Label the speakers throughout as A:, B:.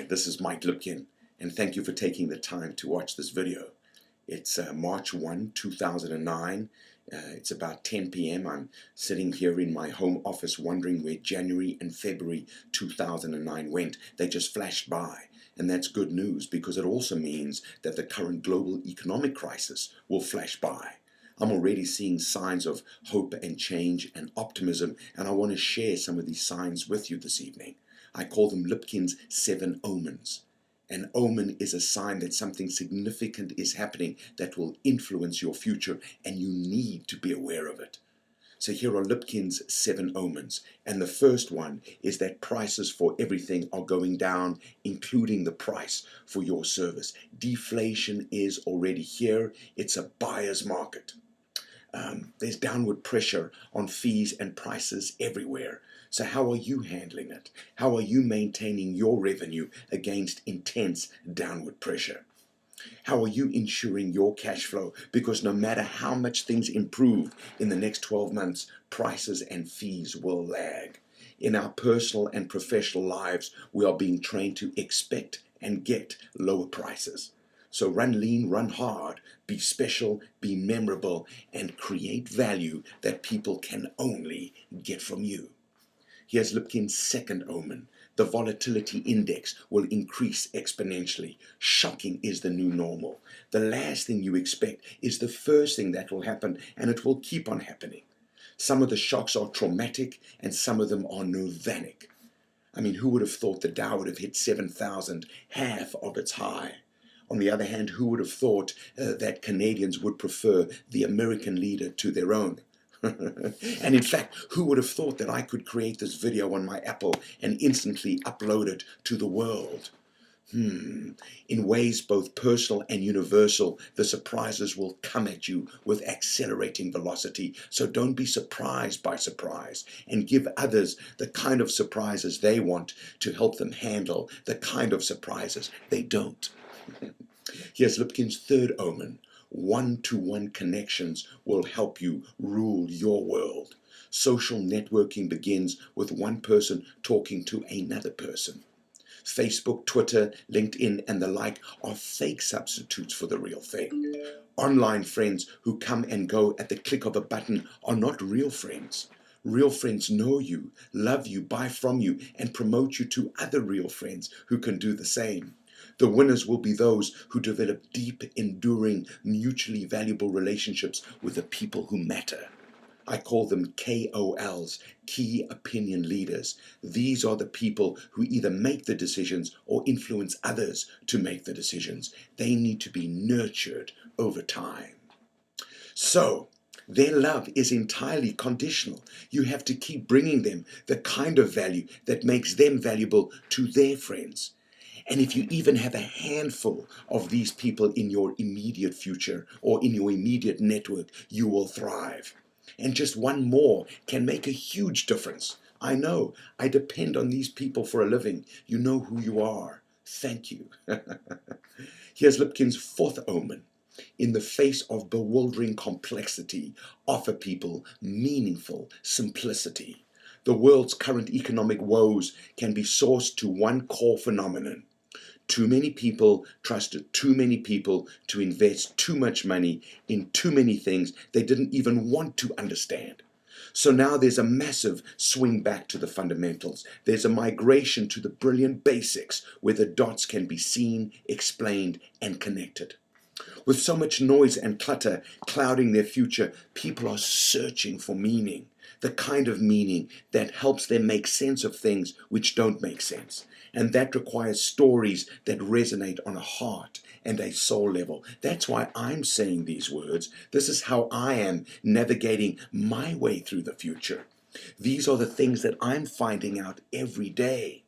A: this is Mike Lipkin, and thank you for taking the time to watch this video. It's March 1, 2009. It's about 10 p.m. I'm sitting here in my home office wondering where January and February 2009 went. They just flashed by. And that's good news because it also means that the current global economic crisis will flash by. I'm already seeing signs of hope and change and optimism, and I want to share some of these signs with you this evening. I call them Lipkin's 7 omens. An omen is a sign that something significant is happening that will influence your future, and you need to be aware of it. So here are Lipkin's 7 omens, and the first one is that prices for everything are going down, including the price for your service. Deflation is already here. It's a buyer's market. There's downward pressure on fees and prices everywhere. So how are you handling it? How are you maintaining your revenue against intense downward pressure? How are you ensuring your cash flow? Because no matter how much things improve in the next 12 months, prices and fees will lag. In our personal and professional lives, we are being trained to expect and get lower prices. So run lean, run hard, be special, be memorable, and create value that people can only get from you. Here's Lipkin's second omen. The volatility index will increase exponentially. Shocking is the new normal. The last thing you expect is the first thing that will happen, and it will keep on happening. Some of the shocks are traumatic, and some of them are nirvanic. I mean, who would have thought the Dow would have hit 7,000, half of its high? On the other hand, who would have thought that Canadians would prefer the American leader to their own? And in fact, who would have thought that I could create this video on my Apple and instantly upload it to the world? In ways both personal and universal, the surprises will come at you with accelerating velocity. So don't be surprised by surprise, and give others the kind of surprises they want to help them handle the kind of surprises they don't. Here's Lipkin's third omen. One-to-one connections will help you rule your world. Social networking begins with one person talking to another person. Facebook, Twitter, LinkedIn, and the like are fake substitutes for the real thing. Online friends who come and go at the click of a button are not real friends. Real friends know you, love you, buy from you, and promote you to other real friends who can do the same. The winners will be those who develop deep, enduring, mutually valuable relationships with the people who matter. I call them KOLs, Key Opinion Leaders. These are the people who either make the decisions or influence others to make the decisions. They need to be nurtured over time. So, their love is entirely conditional. You have to keep bringing them the kind of value that makes them valuable to their friends. And if you even have a handful of these people in your immediate future or in your immediate network, you will thrive. And just one more can make a huge difference. I know, I depend on these people for a living. You know who you are. Thank you. Here's Lipkin's fourth omen. In the face of bewildering complexity, offer people meaningful simplicity. The world's current economic woes can be sourced to one core phenomenon. Too many people trusted too many people to invest too much money in too many things they didn't even want to understand. So now there's a massive swing back to the fundamentals. There's a migration to the brilliant basics where the dots can be seen, explained, and connected. With so much noise and clutter clouding their future, people are searching for meaning, the kind of meaning that helps them make sense of things which don't make sense. And that requires stories that resonate on a heart and a soul level. That's why I'm saying these words. This is how I am navigating my way through the future. These are the things that I'm finding out every day.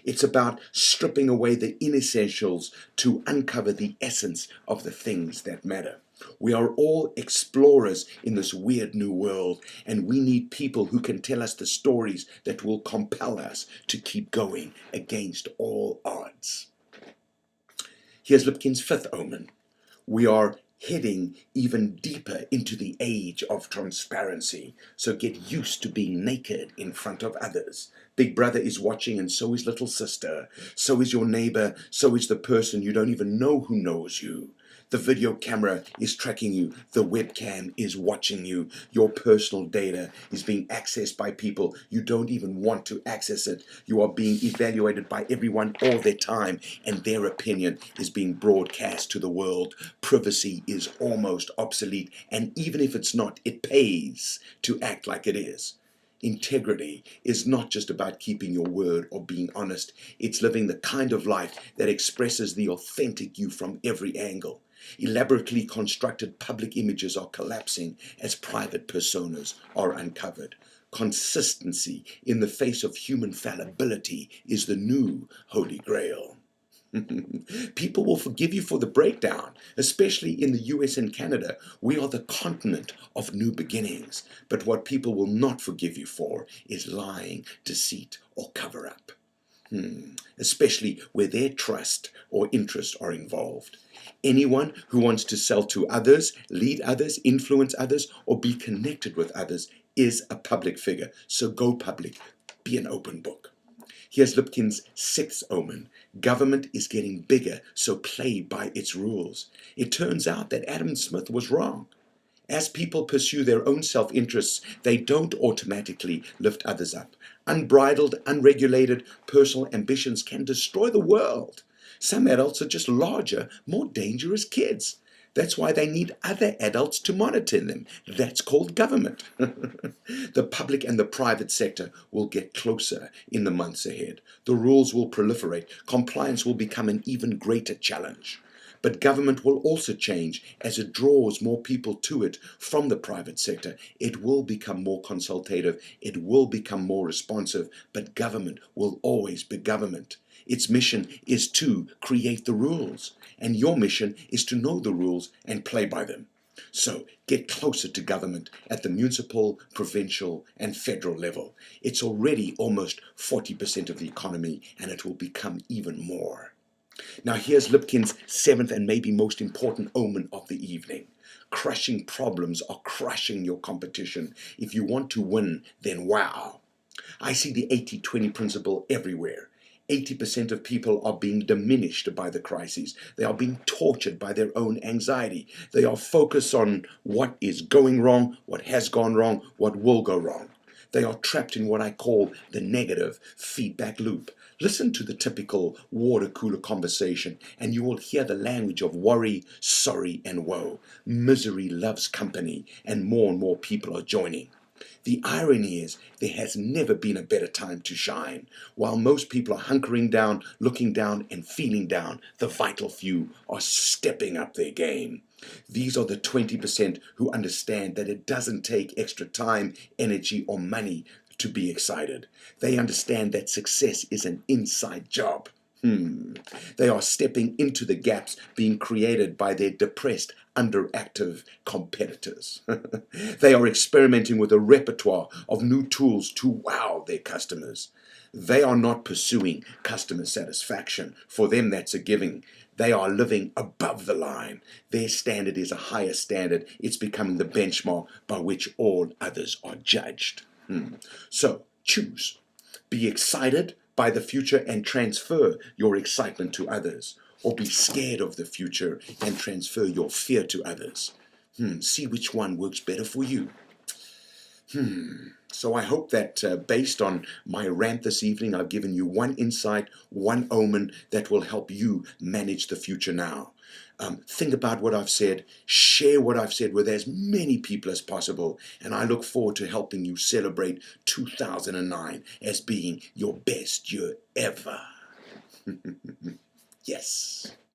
A: It's about stripping away the inessentials to uncover the essence of the things that matter. We are all explorers in this weird new world, and we need people who can tell us the stories that will compel us to keep going against all odds. Here's Lipkin's fifth omen. We are heading even deeper into the age of transparency. So get used to being naked in front of others. Big brother is watching, and so is little sister. So is your neighbor. So is the person you don't even know who knows you. The video camera is tracking you. The webcam is watching you. Your personal data is being accessed by people you don't even want to access it. You are being evaluated by everyone all the time, and their opinion is being broadcast to the world. Privacy is almost obsolete, and even if it's not, it pays to act like it is. Integrity is not just about keeping your word or being honest. It's living the kind of life that expresses the authentic you from every angle. Elaborately constructed public images are collapsing as private personas are uncovered. Consistency in the face of human fallibility is the new Holy Grail. People will forgive you for the breakdown, especially in the US and Canada. We are the continent of new beginnings. But what people will not forgive you for is lying, deceit, or cover up. Especially where their trust or interest are involved. Anyone who wants to sell to others, lead others, influence others, or be connected with others is a public figure. So go public. Be an open book. Here's Lipkin's sixth omen. Government is getting bigger, so play by its rules. It turns out that Adam Smith was wrong. As people pursue their own self-interests, they don't automatically lift others up. Unbridled, unregulated personal ambitions can destroy the world. Some adults are just larger, more dangerous kids. That's why they need other adults to monitor them. That's called government. The public and the private sector will get closer in the months ahead. The rules will proliferate. Compliance will become an even greater challenge. But government will also change as it draws more people to it from the private sector. It will become more consultative. It will become more responsive. But government will always be government. Its mission is to create the rules. And your mission is to know the rules and play by them. So get closer to government at the municipal, provincial, and federal level. It's already almost 40% of the economy, and it will become even more. Now here's Lipkin's seventh and maybe most important omen of the evening. Crushing problems are crushing your competition. If you want to win, then wow. I see the 80-20 principle everywhere. 80% of people are being diminished by the crises. They are being tortured by their own anxiety. They are focused on what is going wrong, what has gone wrong, what will go wrong. They are trapped in what I call the negative feedback loop. Listen to the typical water cooler conversation, and you will hear the language of worry, sorry, and woe. Misery loves company, and more people are joining. The irony is there has never been a better time to shine. While most people are hunkering down, looking down, and feeling down, the vital few are stepping up their game. These are the 20% who understand that it doesn't take extra time, energy, or money to be excited. They understand that success is an inside job. They are stepping into the gaps being created by their depressed, underactive competitors. They are experimenting with a repertoire of new tools to wow their customers. They are not pursuing customer satisfaction. For them, that's a giving. They are living above the line. Their standard is a higher standard. It's becoming the benchmark by which all others are judged. So choose. Be excited by the future and transfer your excitement to others, or be scared of the future and transfer your fear to others. See which one works better for you. So I hope that based on my rant this evening, I've given you one insight, one omen that will help you manage the future now. Think about what I've said, share what I've said with as many people as possible, and I look forward to helping you celebrate 2009 as being your best year ever. Yes.